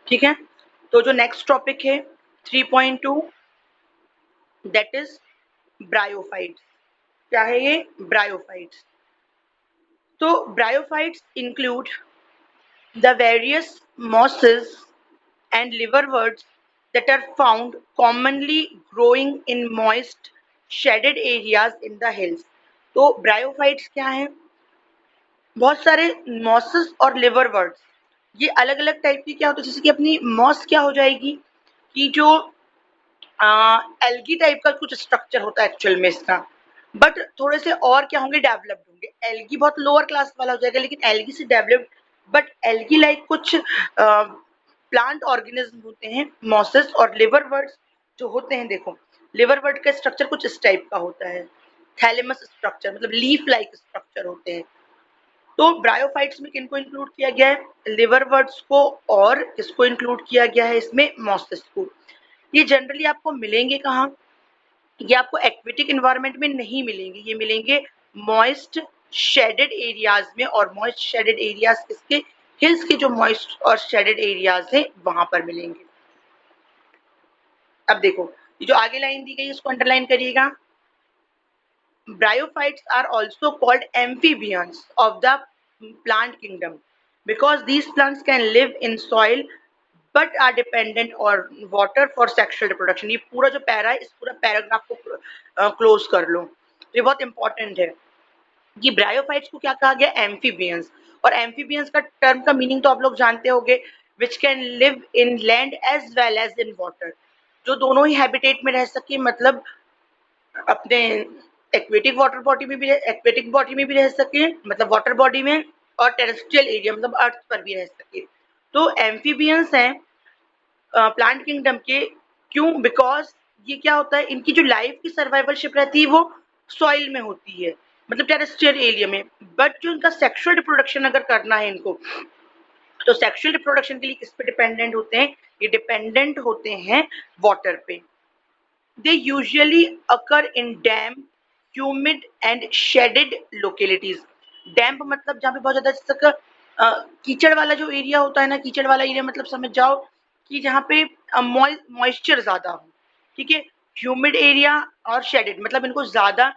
ठीक है। तो जो नेक्स्ट टॉपिक है 3.2 दैट इज ब्रायोफाइट्स। क्या है ये? ब्रायोफाइट्स। तो bryophytes include the various mosses and liverworts that are found commonly growing in moist shaded areas in the hills। तो ब्रायोफाइट्स क्या है? बहुत सारे मॉसेस और लिवरवर्ट्स, ये अलग अलग टाइप की क्या होती है, जैसे कि अपनी मॉस क्या हो जाएगी कि जो एल्गी टाइप का कुछ स्ट्रक्चर होता है एक्चुअल में इसका, बट थोड़े से और क्या होंगे, डेवलप्ड होंगे। एल्गी बहुत लोअर क्लास वाला हो जाएगा, लेकिन एल्गी से डेवलप्ड, बट एल्गी लाइक कुछ प्लांट ऑर्गेनिज्म होते हैं मॉसेस और लिवरवर्ट्स जो होते हैं। देखो लिवरवर्ट का स्ट्रक्चर कुछ इस टाइप का होता है, थैलेमस स्ट्रक्चर, मतलब लीफ लाइक स्ट्रक्चर होते हैं। तो ब्रायोफाइट्स में किनको इंक्लूड किया गया है? लिवरवर्ट्स को, और किसको इंक्लूड किया गया है इसमें? मॉसेस को। ये जनरली आपको मिलेंगे कहाँ? ये आपको एक्वेटिक एनवायरनमेंट में नहीं मिलेंगे, ये मिलेंगे मॉइस्ट शेडेड एरियाज में। और मॉइस्ट शेडेड एरियाज किसके? हिल्स के जो मॉइस्ट और शेडेड एरियाज हैं वहां पर मिलेंगे। अब देखो ये जो आगे लाइन दी गई इसको अंडरलाइन करिएगा। Bryophytes are also called amphibians of the plant kingdom because these plants can live in soil but are dependent on water for sexual reproduction। ये पूरा जो पैरा है, इस पूरा पैराग्राफ को क्लोज कर लो, ये बहुत इंपॉर्टेंट है। ये ब्रायोफाइट्स को क्या कहा गया? एम्फीबियंस। और एम्फीबियंस का टर्म का मीनिंग तो आप लोग जानते होंगे, which can live in land as well as in water, जो दोनों ही हैबिटेट में रह सके, मतलब अपने एक्वेटिक वाटर बॉडी में भी, एक्वेटिक बॉडी में भी रह सके, मतलब वाटर बॉडी में, और टेरेस्ट्रियल एरिया मतलब अर्थ पर भी रह सके। तो एम्फीबियंस हैं प्लांट किंगडम के। क्यों? बिकॉज ये क्या होता है, इनकी जो लाइफ की सर्वाइवलशिप रहती है वो सॉइल में होती है, मतलब टेरेस्ट्रियल एरिया में। बट जो इनका सेक्सुअल रिप्रोडक्शन अगर करना है इनको, तो सेक्सुअल रिप्रोडक्शन के लिए किस पे डिपेंडेंट होते हैं? ये डिपेंडेंट होते हैं वाटर पे। They usually occur in damp, humid and shaded localities। डैम्प मतलब जहाँ पे बहुत ज्यादा कीचड़ वाला जो एरिया होता है ना, कीचड़ वाला एरिया मतलब समझ जाओ कि जहाँ पे मॉइस्चर ज्यादा हो। ठीक है। ह्यूमिड एरिया और शेडेड मतलब इनको ज्यादा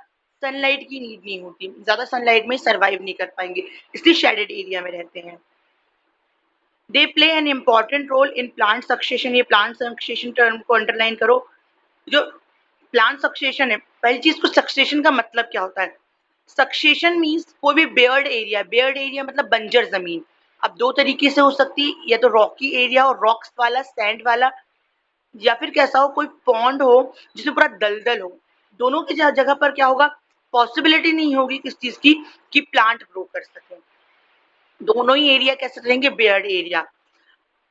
सनलाइट की नीड नहीं होती, ज्यादा सनलाइट में सर्वाइव नहीं कर पाएंगे, इसलिए शेडेड एरिया में रहते हैं। They play an important role in plant succession. ये प्लांट सक्सेशन टर्म को अंडरलाइन करो। जो प्लांट सक्सेशन है, पहली चीज को सक्सेशन का मतलब क्या होता है? सक्सेशन मीन्स कोई भी बेयर्ड एरिया, बेयर्ड एरिया मतलब बंजर जमीन। अब दो तरीके से हो सकती है, या तो रॉकी एरिया और रॉक्स वाला, सैंड वाला, या फिर कैसा हो, कोई पॉन्ड हो जिसमें पूरा दलदल हो। दोनों की जगह पर क्या होगा? पॉसिबिलिटी नहीं होगी किस चीज की, कि प्लांट ग्रो कर सके। दोनों ही एरिया कैसे रहेंगे? Baird area.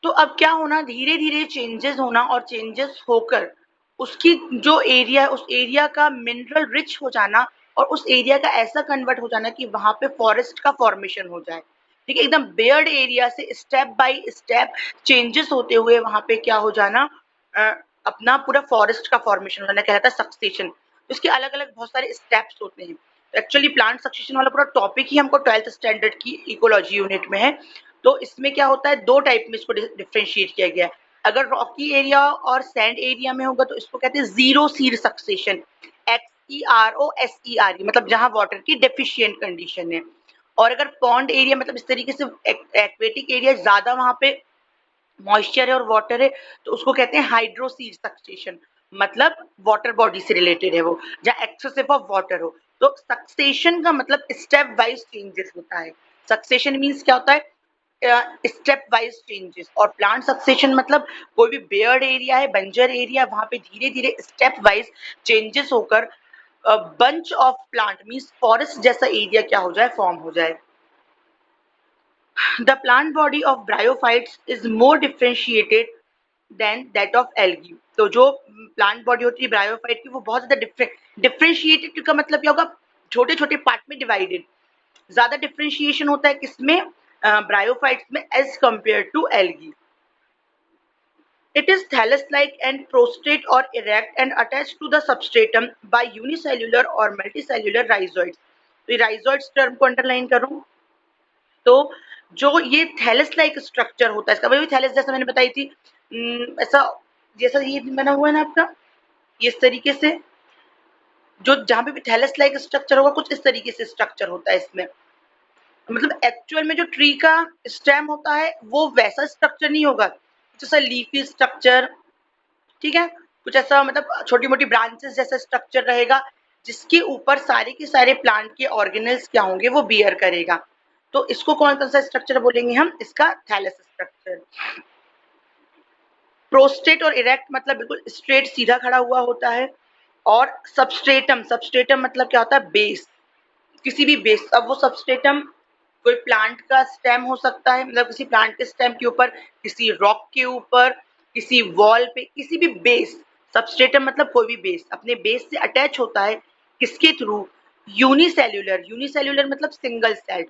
तो अब क्या होना, धीरे धीरे चेंजेस होना, और चेंजेस होकर उसकी जो एरिया है उस एरिया का मिनरल रिच हो जाना, और उस एरिया का ऐसा कन्वर्ट हो जाना कि वहां पे फॉरेस्ट का फॉर्मेशन हो जाए। ठीक है, एकदम बेयर्ड एरिया से स्टेप बाय स्टेप चेंजेस होते हुए वहां पे क्या हो जाना, अपना पूरा फॉरेस्ट का फॉर्मेशन हो जाना, कहता है सक्सेशन। इसके अलग अलग बहुत सारे स्टेप्स होते हैं। एक्चुअली प्लांट सक्सेशन वाला पूरा टॉपिक ही हमको 12th स्टैंडर्ड की इकोलॉजी यूनिट में है। तो इसमें क्या होता है, दो टाइप में इसको डिफ्रेंशिएट किया गया है। अगर रॉकी एरिया और सैंड एरिया में होगा तो इसको कहते हैं जीरो सीड सक्सेशन, XEROSERE, मतलब जहां वाटर की डेफिशिएंट कंडीशन है। और अगर पॉन्ड एरिया मतलब इस तरीके से एक्वेटिक एरिया ज्यादा वहां पे मॉइस्चर है और वाटर है, तो उसको कहते हैं हाइड्रोसीड सक्सेशन, मतलब वाटर बॉडी से रिलेटेड है वो, जहाँ एक्सेसिव ऑफ वाटर हो। तो सक्सेशन का मतलब स्टेप वाइज चेंजेस होता है। सक्सेशन मीन्स क्या होता है? Step wise changes. और प्लांट सक्सेशन मतलब कोई भी बेयर्ड एरिया है, बंजर एरिया, वहां पे धीरे धीरे स्टेप वाइज चेंजेस होकर bunch of plant means forest जैसा एरिया क्या हो जाए, फॉर्म हो जाए। The plant body of bryophytes is more differentiated than that of algae। तो जो प्लांट बॉडी होती है ब्रायोफाइट की वो बहुत ज्यादा डिफ्रेंशिएटेड का मतलब क्या होगा? छोटे छोटे पार्ट में डिवाइडेड। ज्यादा डिफ्रेंशिएशन होता है किसमें? ब्रायोफाइट्स में as compared to algae. It is thallus-like and prostrate or erect and attached to the substratum by unicellular or multicellular rhizoids। तो ये rhizoids टर्म को अंडरलाइन करूं तो जो ये थैलस लाइक स्ट्रक्चर होता है इसका, वही थैलस जैसा मैंने बताई थी, ऐसा जैसा ये बना हुआ है ना आपका, ये इस तरीके से, जो जहाँ पे भी थैलस लाइक स्ट्रक्चर होगा कुछ इस तरीके से स्ट्रक्चर होता है इसमें। मतलब एक्चुअल में जो ट्री का स्टेम होता है वो वैसा स्ट्रक्चर नहीं होगा, जैसा लीफी स्ट्रक्चर, ठीक है, कुछ ऐसा मतलब छोटी मोटी ब्रांचेस जैसा स्ट्रक्चर रहेगा, जिसके ऊपर सारे के सारे प्लांट के ऑर्गेनल्स क्या होंगे वो बियर करेगा। तो इसको कौन सा स्ट्रक्चर बोलेंगे हम, इसका थैलस स्ट्रक्चर। प्रोस्टेट और इरेक्ट मतलब बिल्कुल स्ट्रेट सीधा खड़ा हुआ होता है। और सबस्ट्रेटम, सबस्ट्रेटम मतलब क्या होता है, बेस, किसी भी बेस। अब वो सबस्ट्रेटम कोई प्लांट का स्टेम हो सकता है, मतलब किसी प्लांट के स्टेम के ऊपर, किसी रॉक के ऊपर, किसी वॉल पे, किसी भी बेस। सबस्ट्रेटम मतलब कोई भी बेस अपने बेस से अटैच होता है, किसके थ्रू, यूनिसेल्यूलर, यूनिसेल्यूलर मतलब सिंगल सेल,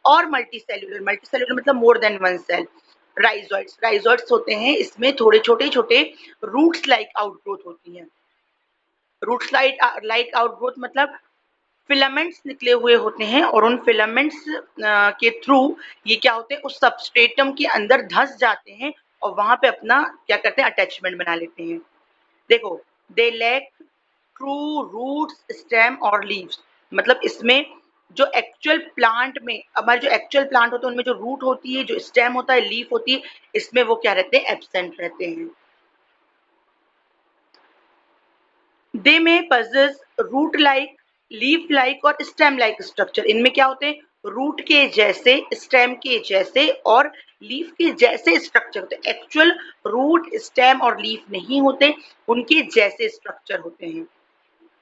और मल्टीसेल्यूलर, मल्टीसेल्यूलर मतलब more than one cell. Rhizoids, rhizoids होते हैं, इसमें थोड़े छोटे छोटे रूट्स लाइक आउटग्रोथ होती हैं। रूट्स लाइक आउटग्रोथ मतलब फिलामेंट्स निकले हुए होते हैं, और उन फिलामेंट्स के थ्रू ये क्या होते हैं, उस सबस्ट्रेटम के अंदर धंस जाते हैं, और वहां पे अपना क्या करते हैं, अटैचमेंट बना लेते हैं। देखो, they lack true roots, stem और लीव्स। मतलब इसमें जो एक्चुअल प्लांट में, हमारे जो एक्चुअल प्लांट होते हैं उनमें जो रूट होती है, जो स्टेम होता है, लीफ होती है, इसमें वो क्या रहते हैं, एब्सेंट रहते हैं। दे में possess root like, leaf like और स्टेम लाइक स्ट्रक्चर। इनमें क्या होते हैं, रूट के जैसे, स्टेम के जैसे और लीफ के जैसे स्ट्रक्चर होते हैं। एक्चुअल रूट, स्टेम और लीफ नहीं होते, उनके जैसे स्ट्रक्चर होते हैं।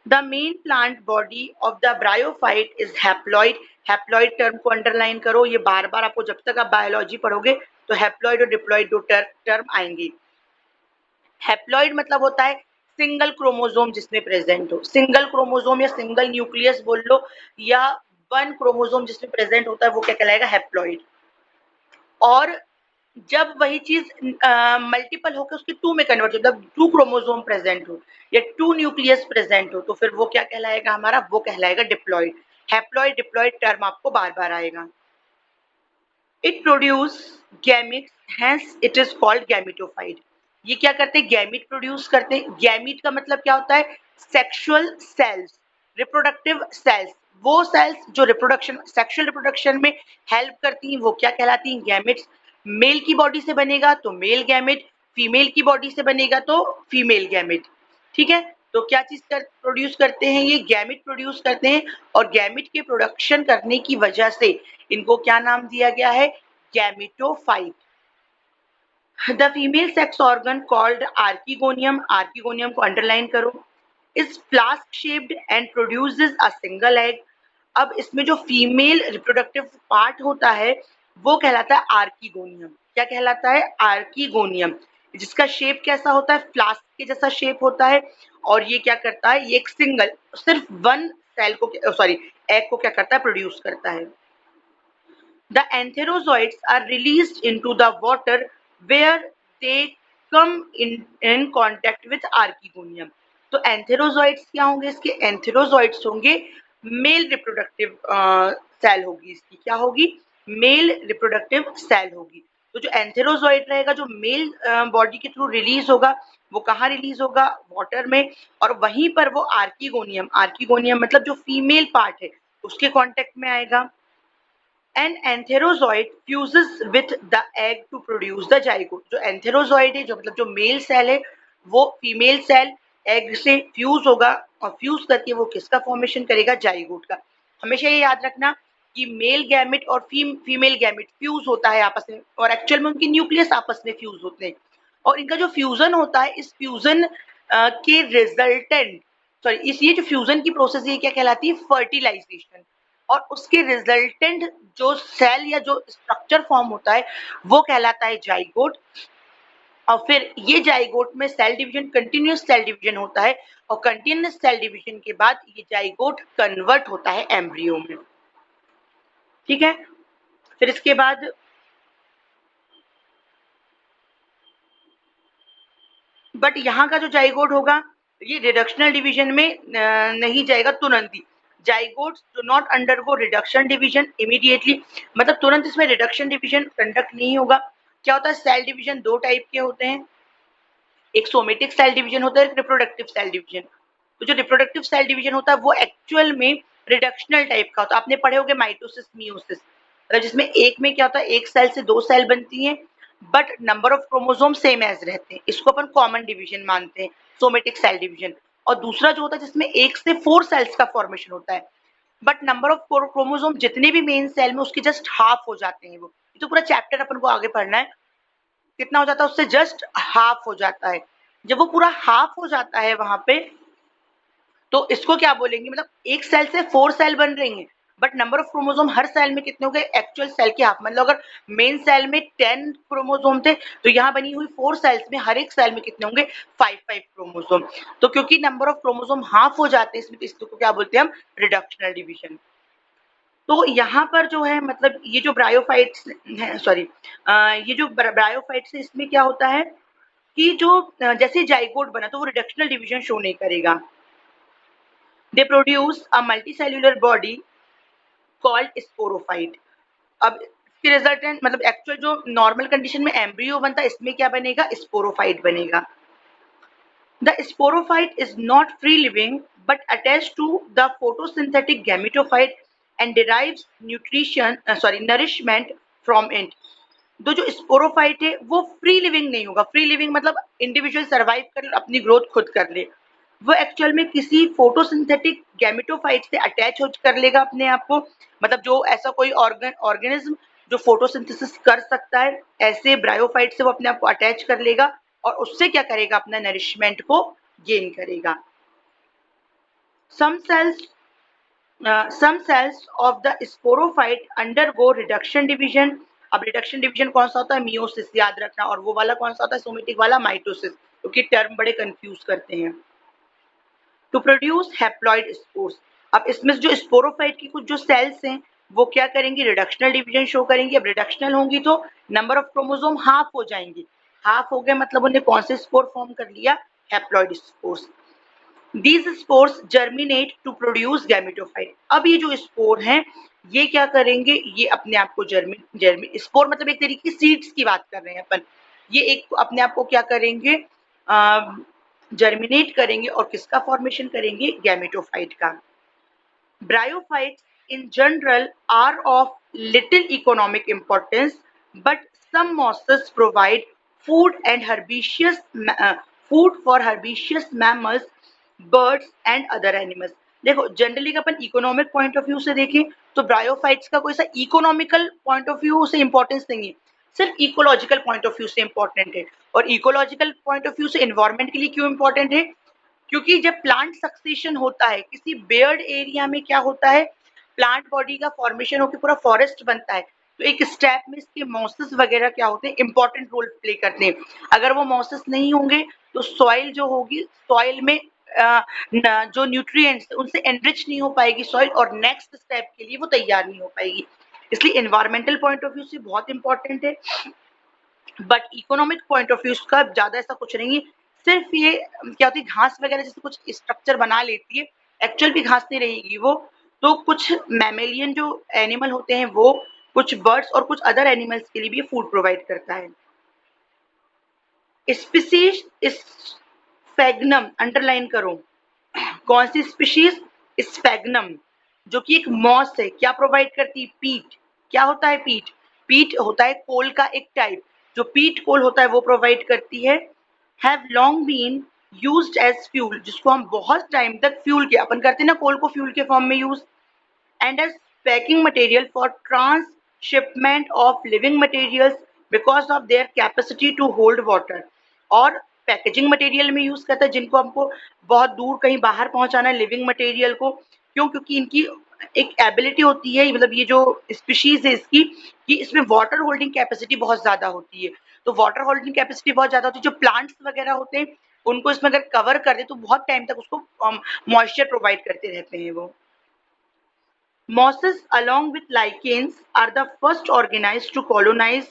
The main plant body of the bryophyte is haploid. Haploid term को अंडरलाइन करो, ये बार बार आपको जब तक आप बायोलॉजी पढ़ोगे तो हैप्लॉइड और डिप्लॉइड दो टर्म आएंगे। हैप्लॉइड मतलब होता है सिंगल क्रोमोसोम जिसमें प्रेजेंट हो, सिंगल क्रोमोसोम या सिंगल न्यूक्लियस बोल लो, या वन क्रोमोसोम जिसमें प्रेजेंट होता है वो क्या कहलाएगा, हैप्लॉइड। और जब वही चीज मल्टीपल होकर उसके टू में कन्वर्ट हो, मतलब टू क्रोमोसोम प्रेजेंट हो या टू न्यूक्लियस प्रेजेंट हो, तो फिर वो क्या कहलाएगा हमारा, वो कहलाएगा डिप्लॉइड। हैप्लॉइड डिप्लॉइड टर्म आपको बार बार आएगा। It produce gametes, hence it is called gametophyte. ये क्या करते हैं, गैमिट प्रोड्यूस करते हैं। गैमिट का मतलब क्या होता है, सेक्सुअल सेल्स, रिप्रोडक्टिव सेल्स। वो सेल्स जो रिप्रोडक्शन, सेक्सुअल रिप्रोडक्शन में हेल्प करती हैं वो क्या कहलाती हैं, गैमिट्स। मेल की बॉडी से बनेगा तो मेल गैमिट, फीमेल की बॉडी से बनेगा तो फीमेल गैमिट। ठीक है, तो क्या चीज प्रोड्यूस करते हैं, ये गैमिट प्रोड्यूस करते हैं, और गैमिट के प्रोडक्शन करने की वजह से इनको क्या नाम दिया गया है, gametophyte. The female sex organ called archegonium, archegonium को अंडरलाइन करो, is flask shaped and produces a single egg. अब इसमें जो फीमेल रिप्रोडक्टिव पार्ट होता है वो कहलाता है आर्किगोनियम। क्या कहलाता है, आर्किगोनियम, जिसका शेप कैसा होता है, फ्लास्क के जैसा शेप होता है। और ये क्या करता है, ये एक सिंगल, सिर्फ वन सेल को, सॉरी, एग को क्या करता है, प्रोड्यूस करता है। The antherozoids are released into the water where they come in contact with archegonium. तो एंथेरोजॉइड्स क्या होंगे, इसके एंथेरोजॉइड्स होंगे मेल रिप्रोडक्टिव सेल होगी, इसकी क्या होगी, मेल रिप्रोडक्टिव सेल होगी। तो जो एंथेरोजॉइड रहेगा, जो मेल बॉडी के थ्रू रिलीज होगा, वो कहाँ रिलीज होगा, वाटर में। और वहीं पर वो आर्किगोनियम, आर्किगोनियम मतलब जो फीमेल पार्ट है उसके कांटेक्ट में आएगा। An antherozoid fuses with the egg to produce the zygote. जो एंथेरोजॉइड है, जो मतलब जो मेल सेल है, वो फीमेल सेल एग से फ्यूज होगा, और फ्यूज करके वो किसका फॉर्मेशन करेगा, जाइगोट का। हमेशा ये याद रखना कि मेल गैमेट और फीमेल गैमेट फ्यूज होता है आपस में, और एक्चुअल में उनके न्यूक्लियस आपस में फ्यूज होते हैं। और इनका जो फ्यूजन होता है, इस फ्यूजन के रिजल्टेंट, सॉरी, इस ये जो फ्यूजन की प्रोसेस है क्या कहलाती है, फर्टिलाइजेशन। और उसके रिजल्टेंट जो सेल या जो स्ट्रक्चर फॉर्म होता है वो कहलाता है जाइगोट। और फिर ये जाइगोट में cell division, continuous cell division होता है, और कंटिन्यूस सेल डिवीजन के बाद ये जाइगोट कन्वर्ट होता है एम्ब्रियो में। ठीक है, फिर इसके बाद बट यहाँ का जो जाइगोट होगा ये रिडक्शनल डिवीजन में नहीं जाएगा तुरंत ही। Zygotes do not undergo reduction division immediately, मतलब तुरंत इसमें रिडक्शन डिवीजन कंडक्ट नहीं होगा। क्या होता है, सेल डिवीजन दो टाइप के होते हैं, एक सोमेटिक सेल डिवीजन होता है, एक रिप्रोडक्टिव सेल डिवीजन। तो जो रिप्रोडक्टिव सेल डिवीजन होता है वो एक्चुअल में रिडक्शनल टाइप का होता है। आपने पढ़े होंगे माइटोसिस मियोसिस, मतलब जिसमें एक में क्या होता है, एक सेल से दो सेल बनती हैं but number of chromosome same as रहते हैं, इसको अपन कॉमन डिवीजन मानते हैं, सोमेटिक सेल डिवीजन। और दूसरा जो होता है जिसमें एक से फोर सेल्स का फॉर्मेशन होता है बट नंबर ऑफ क्रोमोसोम जितने भी मेन सेल में उसके जस्ट हाफ हो जाते हैं। वो तो पूरा चैप्टर अपन को आगे पढ़ना है, कितना हो जाता है, उससे जस्ट हाफ हो जाता है। जब वो पूरा हाफ हो जाता है वहां पे, तो इसको क्या बोलेंगे, मतलब एक सेल से फोर सेल बन रही हैं बट नंबर ऑफ क्रोमोसोम हर सेल में कितने हो गए, एक्चुअल सेल के हाफ। मतलब अगर मेन सेल में 10 क्रोमोसोम थे तो यहाँ बनी हुई फोर सेल्स में हर एक सेल में कितने होंगे, 5 क्रोमोसोम। तो क्योंकि नंबर ऑफ क्रोमोसोम हाफ हो जाते हैं इसमें, तो इसको क्या बोलते हैं हम, रिडक्शनल डिवीजन। तो यहाँ पर जो है मतलब ये जो ब्रायोफाइट्स है, सॉरी, ये जो ब्रायोफाइट्स है इसमें क्या होता है कि जो जैसे जाइगोट बना तो वो रिडक्शनल डिवीजन शो नहीं करेगा। They produce a multicellular body called sporophyte. अब इसके रिजल्टेंट मतलब एक्चुअल जो नॉर्मल कंडीशन में एम्ब्रियो बनता है इसमें क्या बनेगा, स्पोरोफाइट बनेगा। The sporophyte is not free living but attached to the photosynthetic gametophyte and derives nourishment from it. तो जो स्पोरोफाइट है वो फ्री लिविंग नहीं होगा, फ्री लिविंग मतलब इंडिविजुअल सर्वाइव कर अपनी ग्रोथ खुद कर ले, वो एक्चुअल में किसी फोटोसिंथेटिक गैमेटोफाइट से अटैच हो कर लेगा अपने आप को, मतलब जो ऐसा कोई ऑर्गेनिज्म जो फोटोसिंथेसिस कर सकता है ऐसे ब्रायोफाइट से वो अपने आप को अटैच कर लेगा और उससे क्या करेगा, अपना नरिशमेंट को गेन करेगा। some cells of the sporophyte undergo reduction division। अब रिडक्शन डिवीजन कौन सा होता है, मियोसिस, याद रखना, और वो वाला कौन सा होता है, सोमेटिक वाला, माइटोसिस, क्योंकि टर्म बड़े कंफ्यूज करते हैं। To produce haploid spores. अब इसमें जो स्पोरोफाइट की कुछ जो सेल्स हैं वो क्या करेंगी, रिडक्शनल डिवीजन शो करेंगी। अब रिडक्शनल होंगी तो नंबर ऑफ क्रोमोसोम हाफ हो जाएंगी, हाफ हो गए मतलब उन्हें कौन से स्पोर फॉर्म कर लिया, haploid spores. These spores germinate to produce gametophyte। अब ये जो स्पोर हैं ये क्या करेंगे, ये अपने आप को स्पोर मतलब एक तरीके की सीड्स की बात कर रहे हैं अपन, ये एक अपने आप को क्या करेंगे, जर्मिनेट करेंगे और किसका फॉर्मेशन करेंगे, गैमेटोफाइट का। Bryophytes in general are of little economic importance, but some mosses provide food and food for herbaceous mammals, birds and other animals। देखो generally upon economic point of view से देखें तो bryophytes का कोई सा economical point of view से importance नहीं है, सिर्फ इकोलॉजिकल पॉइंट ऑफ व्यू से इंपॉर्टेंट है। और इकोलॉजिकल पॉइंट ऑफ व्यू से एनवायरमेंट के लिए क्यों इंपॉर्टेंट है, क्योंकि जब प्लांट सक्सेशन होता है किसी बेयर्ड एरिया में क्या होता है, प्लांट बॉडी का फॉर्मेशन होकर पूरा फॉरेस्ट बनता है, तो एक स्टेप में इसके मॉसेस वगैरह क्या होते हैं, इंपॉर्टेंट रोल प्ले करते हैं। अगर वो मॉसेस नहीं होंगे तो सॉइल जो होगी, सॉइल में जो न्यूट्रिएंट्स उनसे एनरिच नहीं हो पाएगी सॉइल और नेक्स्ट स्टेप के लिए वो तैयार नहीं हो पाएगी, इसलिए एनवायरमेंटल पॉइंट ऑफ व्यू से बहुत इंपॉर्टेंट है। But economic point of view का ज्यादा ऐसा कुछ नहीं है, सिर्फ ये क्या होती है, घास वगैरह जैसे कुछ स्ट्रक्चर बना लेती है, एक्चुअल भी घास नहीं रहेगी वो। तो कुछ मैमेलियन जो एनिमल होते हैं वो, कुछ बर्ड्स और कुछ अदर एनिमल्स के लिए भी फूड प्रोवाइड करता है। स्पीशीज स्पैग्नम, अंडरलाइन करो, कौन सी स्पीशीज, स्पैग्नम, जो कि एक मॉस है, क्या प्रोवाइड करती है, पीट। क्या होता है पीट, पीट होता है कोल का एक टाइप, जो पीट कोल होता है वो प्रोवाइड करती है। Have long been used as fuel, जिसको हम बहुत टाइम तक फ्यूल के अपन करते हैं ना, कोल को फ्यूल के फॉर्म में use, and as packing material for transshipment of living materials because of their capacity to hold water। और पैकेजिंग मटेरियल में यूज करता है, जिनको हमको बहुत दूर कहीं बाहर पहुंचाना है लिविंग मटेरियल को, क्यों, क्योंकि इनकी एक एबिलिटी होती है, मतलब ये जो स्पीशीज है इसकी, कि इसमें वाटर होल्डिंग कैपेसिटी बहुत ज्यादा होती है। तो वाटर होल्डिंग कैपेसिटी बहुत ज्यादा होती है, जो प्लांट्स वगैरह होते हैं उनको इसमें अगर कवर कर दे तो बहुत टाइम तक उसको मॉइस्चर प्रोवाइड करते रहते हैं वो। Mosses along with lichens are the first organisms to colonize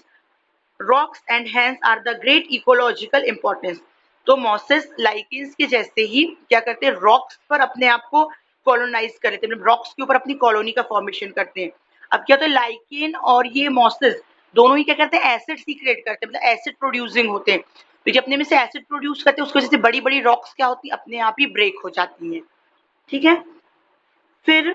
rocks and hence are the great ecological importance। तो mosses lichens के जैसे ही क्या करते हैं, रॉक्स पर अपने आप को कॉलोनाइज कर लेते हैं, मतलब रॉक्स के ऊपर अपनी कॉलोनी का फॉर्मेशन करते हैं। अब क्या होता है, लाइकेन और ये मॉसेस दोनों ही क्या करते हैं, एसिड सीक्रेट करते हैं, मतलब एसिड प्रोड्यूसिंग होते हैं। तो जब अपने में से एसिड प्रोड्यूस करते हैं उसकी वजह से बड़ी बड़ी रॉक्स क्या होती है, अपने आप ही ब्रेक हो जाती हैं। ठीक है, फिर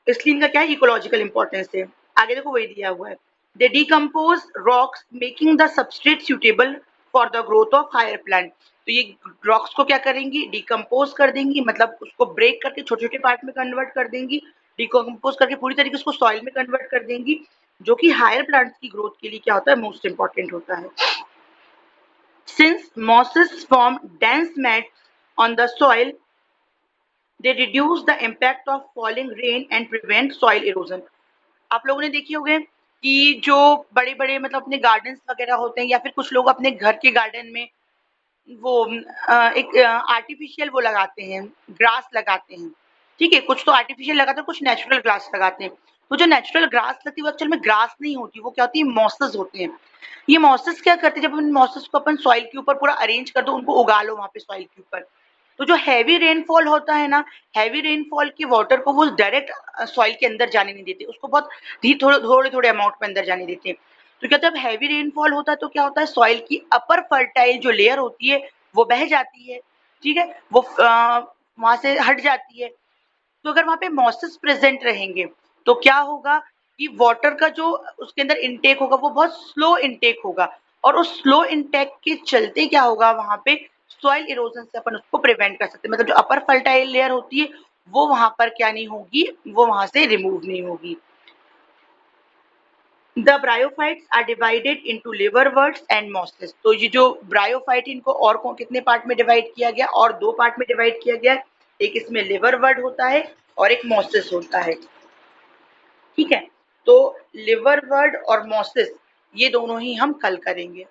इसलिए इनका क्या है, इकोलॉजिकल इंपॉर्टेंस है। आगे देखो वही दिया हुआ है, they decompose rocks making the substrate suitable for the growth of higher plant. तो ये रॉक्स को क्या करेंगी, डिकम्पोज कर देंगी, मतलब उसको ब्रेक करके छोटे छोटे पार्ट में कन्वर्ट कर देंगी, डिकम्पोज करके पूरी तरीके से उसको सॉइल में कन्वर्ट कर देंगी, जो कि हायर प्लांट्स की ग्रोथ के लिए क्या होता है, मोस्ट इंपॉर्टेंट होता है। Since mosses form dense mats on the soil, they reduce the impact of falling rain and prevent soil erosion. आप लोगों ने देखी होंगे कि जो बड़े बड़े मतलब अपने गार्डन्स वगैरह होते हैं, या फिर कुछ लोग अपने घर के गार्डन में वो एक आर्टिफिशियल वो लगाते हैं, ग्रास लगाते हैं। ठीक है, कुछ तो आर्टिफिशियल लगाते हैं, कुछ नेचुरल ग्रास लगाते हैं। तो जो नेचुरल ग्रास लगती है वो एक्चुअल में ग्रास नहीं होती, वो क्या होती है, मॉसेस होते हैं। ये मॉसेस क्या करते हैं, जब उन मॉसेस को अपन सॉइल के ऊपर पूरा अरेंज कर दो, उनको उगा लो वहां पे सॉइल के ऊपर, तो जो हैवी रेनफॉल होता है ना, हैवी रेनफॉल के वाटर को वो डायरेक्ट सॉइल के अंदर जाने नहीं देते, उसको बहुत थोड़े थोड़े थोड़े अमाउंट में अंदर जाने देते हैं। तो क्या जब हैवी रेनफॉल होता है तो क्या होता है, सॉइल की अपर फर्टाइल जो लेयर होती है वो बह जाती है। ठीक है, वो वहां से हट जाती है। तो अगर वहां पे मॉसेस प्रेजेंट रहेंगे तो क्या होगा कि वाटर का जो उसके अंदर इनटेक होगा वो बहुत स्लो इनटेक होगा, और उस स्लो इनटेक के चलते क्या होगा, वहां पे सॉइल इरोजन से अपन उसको प्रिवेंट कर सकते हैं, मतलब जो अपर फर्टाइल लेयर होती है वो वहां पर क्या नहीं होगी, वो वहां से रिमूव नहीं होगी। The bryophytes are divided into liverworts and mosses. तो ये जो ब्रायोफाइट, इनको और कितने पार्ट में डिवाइड किया गया, और दो पार्ट में डिवाइड किया गया, एक इसमें लिवरवर्ट होता है और एक मॉसेस होता है। ठीक है, तो लिवरवर्ट और मॉसेस ये दोनों ही हम कल करेंगे।